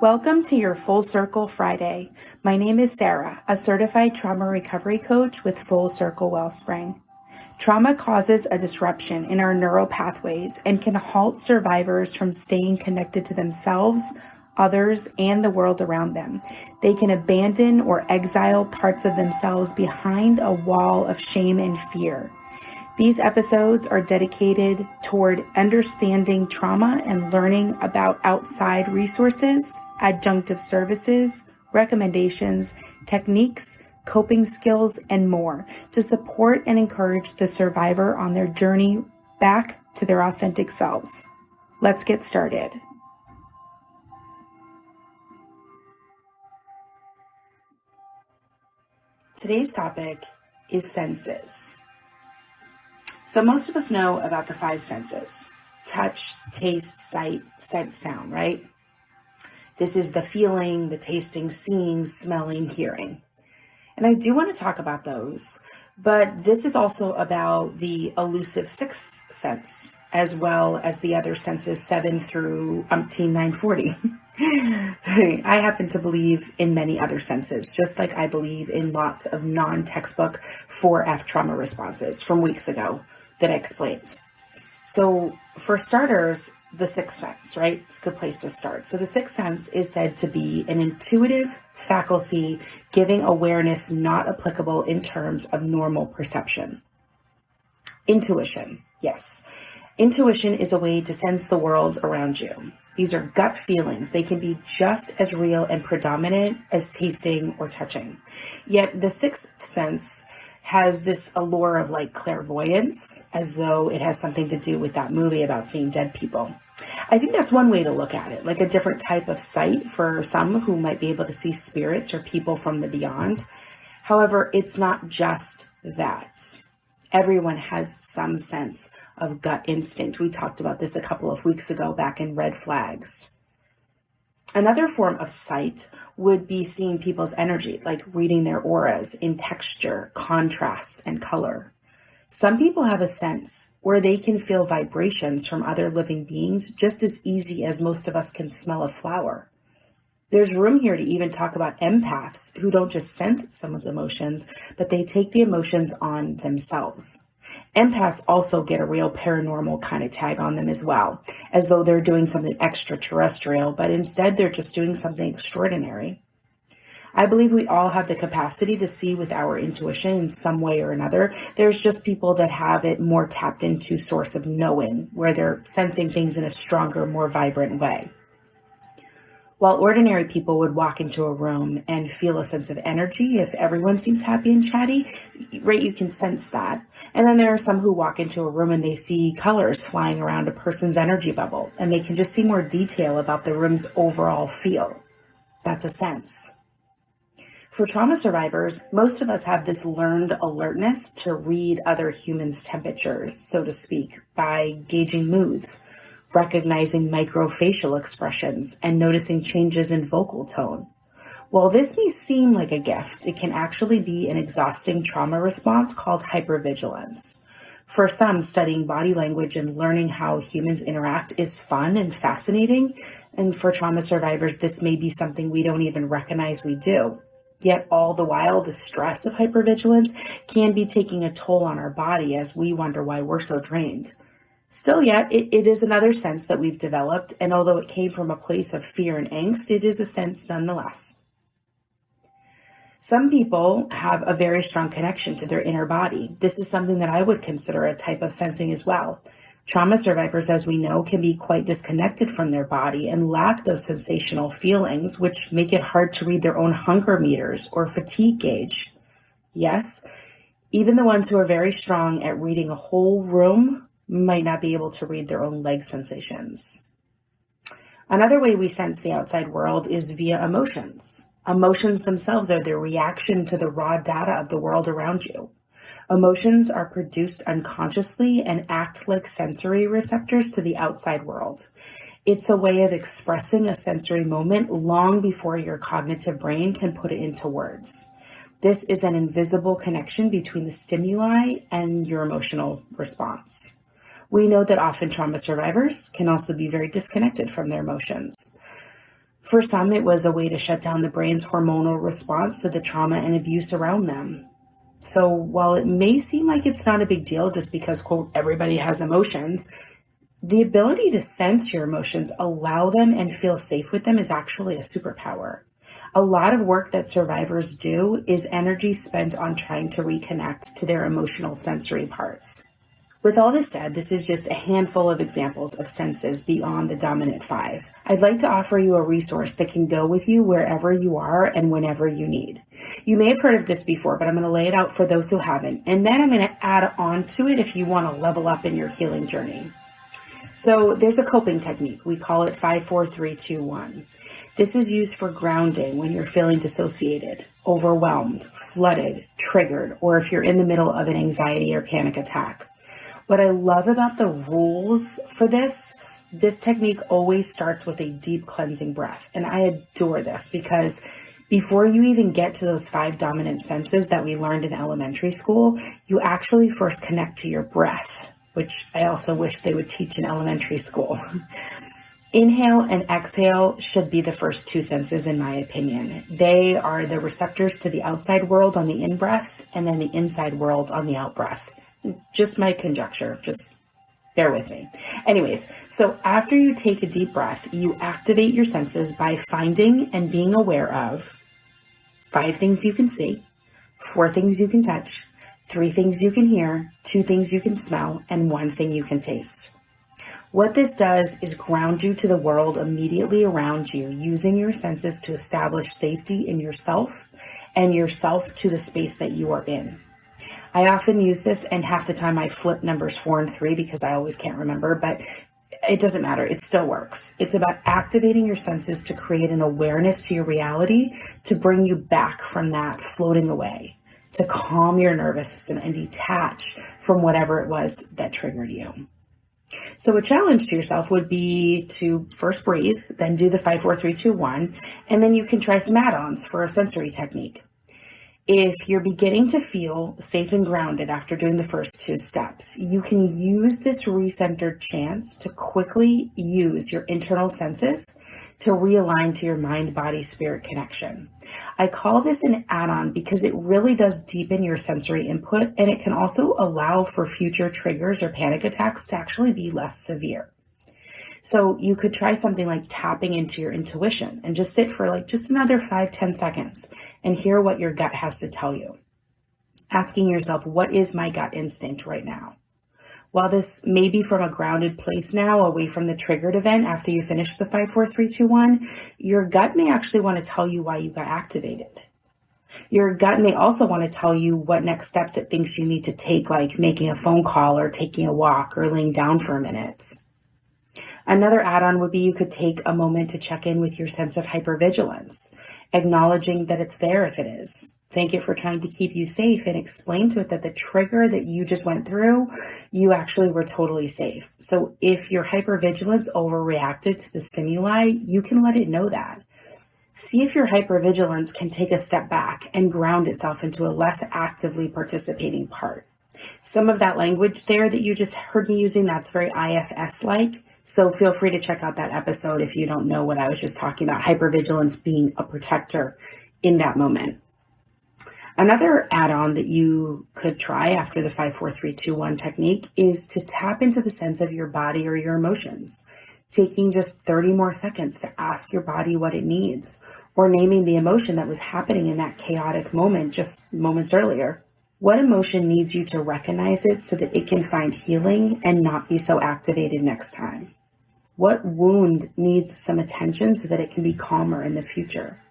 Welcome to your Full Circle Friday. My name is Sara, a certified trauma recovery coach with Full Circle Wellspring. Trauma causes a disruption in our neural pathways and can halt survivors from staying connected to themselves, others, and the world around them. They can abandon or exile parts of themselves behind a wall of shame and fear. These episodes are dedicated toward understanding trauma and learning about outside resources, adjunctive services, recommendations, techniques, coping skills, and more to support and encourage the survivor on their journey back to their authentic selves. Let's get started. Today's topic is senses. So most of us know about the five senses: touch, taste, sight, scent, sound, right? This is the feeling, the tasting, seeing, smelling, hearing. And I do want to talk about those, but this is also about the elusive sixth sense, as well as the other senses 7 through 940. I happen to believe in many other senses, just like I believe in lots of non-textbook 4F trauma responses from weeks ago that I explained. So for starters, the sixth sense, right? It's a good place to start. So the sixth sense is said to be an intuitive faculty giving awareness not applicable in terms of normal perception. Intuition, yes. Intuition is a way to sense the world around you. These are gut feelings. They can be just as real and predominant as tasting or touching. Yet the sixth sense has this allure of like clairvoyance, as though it has something to do with that movie about seeing dead people. I think that's one way to look at it, like a different type of sight for some who might be able to see spirits or people from the beyond. However, it's not just that. Everyone has some sense of gut instinct. We talked about this a couple of weeks ago back in Red Flags. Another form of sight would be seeing people's energy, like reading their auras in texture, contrast, and color. Some people have a sense where they can feel vibrations from other living beings just as easy as most of us can smell a flower. There's room here to even talk about empaths who don't just sense someone's emotions, but they take the emotions on themselves. Empaths also get a real paranormal kind of tag on them as well, as though they're doing something extraterrestrial, but instead they're just doing something extraordinary. I believe we all have the capacity to see with our intuition in some way or another. There's just people that have it more tapped into source of knowing, where they're sensing things in a stronger, more vibrant way. While ordinary people would walk into a room and feel a sense of energy if everyone seems happy and chatty, right? You can sense that. And then there are some who walk into a room and they see colors flying around a person's energy bubble, and they can just see more detail about the room's overall feel. That's a sense. For trauma survivors, most of us have this learned alertness to read other humans' temperatures, so to speak, by gauging moods, recognizing microfacial expressions, and noticing changes in vocal tone. While this may seem like a gift, it can actually be an exhausting trauma response called hypervigilance. For some, studying body language and learning how humans interact is fun and fascinating, and for trauma survivors, this may be something we don't even recognize we do. Yet all the while, the stress of hypervigilance can be taking a toll on our body as we wonder why we're so drained. Still yet, it is another sense that we've developed, and although it came from a place of fear and angst, it is a sense nonetheless. Some people have a very strong connection to their inner body. This is something that I would consider a type of sensing as well. Trauma survivors, as we know, can be quite disconnected from their body and lack those sensational feelings, which make it hard to read their own hunger meters or fatigue gauge. Yes, even the ones who are very strong at reading a whole room might not be able to read their own leg sensations. Another way we sense the outside world is via emotions. Emotions themselves are the reaction to the raw data of the world around you. Emotions are produced unconsciously and act like sensory receptors to the outside world. It's a way of expressing a sensory moment long before your cognitive brain can put it into words. This is an invisible connection between the stimuli and your emotional response. We know that often trauma survivors can also be very disconnected from their emotions. For some, it was a way to shut down the brain's hormonal response to the trauma and abuse around them. So while it may seem like it's not a big deal just because, quote, everybody has emotions, the ability to sense your emotions, allow them, and feel safe with them is actually a superpower. A lot of work that survivors do is energy spent on trying to reconnect to their emotional sensory parts. With all this said, this is just a handful of examples of senses beyond the dominant 5. I'd like to offer you a resource that can go with you wherever you are and whenever you need. You may have heard of this before, but I'm going to lay it out for those who haven't, and then I'm going to add on to it if you want to level up in your healing journey. So there's a coping technique. We call it 5, 4, 3, 2, 1. This is used for grounding when you're feeling dissociated, overwhelmed, flooded, triggered, or if you're in the middle of an anxiety or panic attack. What I love about the rules for this technique always starts with a deep cleansing breath. And I adore this because before you even get to those 5 dominant senses that we learned in elementary school, you actually first connect to your breath, which I also wish they would teach in elementary school. Inhale and exhale should be the first 2 senses, in my opinion. They are the receptors to the outside world on the in-breath and then the inside world on the out-breath. Just my conjecture, just bear with me. Anyways, so after you take a deep breath, you activate your senses by finding and being aware of 5 things you can see, 4 things you can touch, 3 things you can hear, 2 things you can smell, and 1 thing you can taste. What this does is ground you to the world immediately around you, using your senses to establish safety in yourself and yourself to the space that you are in. I often use this, and half the time I flip numbers 4 and 3 because I always can't remember, but it doesn't matter. It still works. It's about activating your senses to create an awareness to your reality, to bring you back from that floating away, to calm your nervous system and detach from whatever it was that triggered you. So a challenge to yourself would be to first breathe, then do the 5, 4, 3, 2, 1, and then you can try some add-ons for a sensory technique. If you're beginning to feel safe and grounded after doing the first 2 steps, you can use this recentered chance to quickly use your internal senses to realign to your mind, body, spirit connection. I call this an add-on because it really does deepen your sensory input, and it can also allow for future triggers or panic attacks to actually be less severe. So you could try something like tapping into your intuition and just sit for just another 5-10 seconds and hear what your gut has to tell you. Asking yourself, what is my gut instinct right now? While this may be from a grounded place now, away from the triggered event after you finish the 5, 4, 3, 2, 1, your gut may actually want to tell you why you got activated. Your gut may also want to tell you what next steps it thinks you need to take, like making a phone call or taking a walk or laying down for a minute. Another add-on would be you could take a moment to check in with your sense of hypervigilance, acknowledging that it's there if it is. Thank it for trying to keep you safe and explain to it that the trigger that you just went through, you actually were totally safe. So if your hypervigilance overreacted to the stimuli, you can let it know that. See if your hypervigilance can take a step back and ground itself into a less actively participating part. Some of that language there that you just heard me using, that's very IFS-like. So feel free to check out that episode if you don't know what I was just talking about, hypervigilance being a protector in that moment. Another add-on that you could try after the 5, 4, 3, 2, 1 technique is to tap into the sense of your body or your emotions, taking just 30 more seconds to ask your body what it needs, or naming the emotion that was happening in that chaotic moment just moments earlier. What emotion needs you to recognize it so that it can find healing and not be so activated next time? What wound needs some attention so that it can be calmer in the future?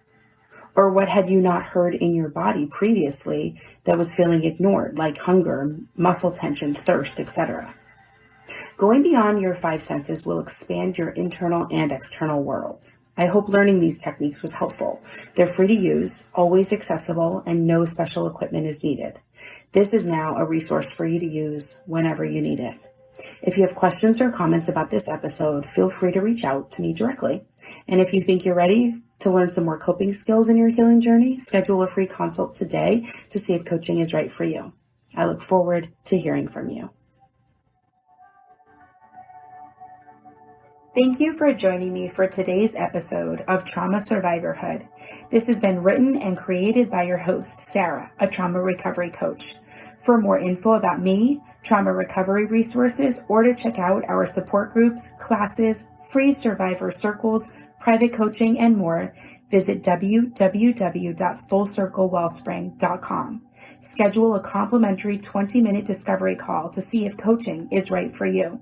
Or what had you not heard in your body previously that was feeling ignored, like hunger, muscle tension, thirst, etc.? Going beyond your 5 senses will expand your internal and external worlds. I hope learning these techniques was helpful. They're free to use, always accessible, and no special equipment is needed. This is now a resource for you to use whenever you need it. If you have questions or comments about this episode, feel free to reach out to me directly. And if you think you're ready to learn some more coping skills in your healing journey, schedule a free consult today to see if coaching is right for you. I look forward to hearing from you. Thank you for joining me for today's episode of Trauma Survivorhood. This has been written and created by your host, Sara, a trauma recovery coach. For more info about me, trauma recovery resources, or to check out our support groups, classes, free survivor circles, private coaching, and more, visit www.fullcirclewellspring.com. Schedule a complimentary 20-minute discovery call to see if coaching is right for you.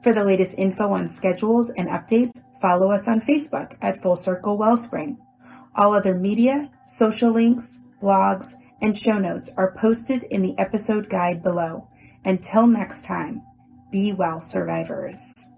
For the latest info on schedules and updates, follow us on Facebook at Full Circle Wellspring. All other media, social links, blogs, and show notes are posted in the episode guide below. Until next time, be well, survivors.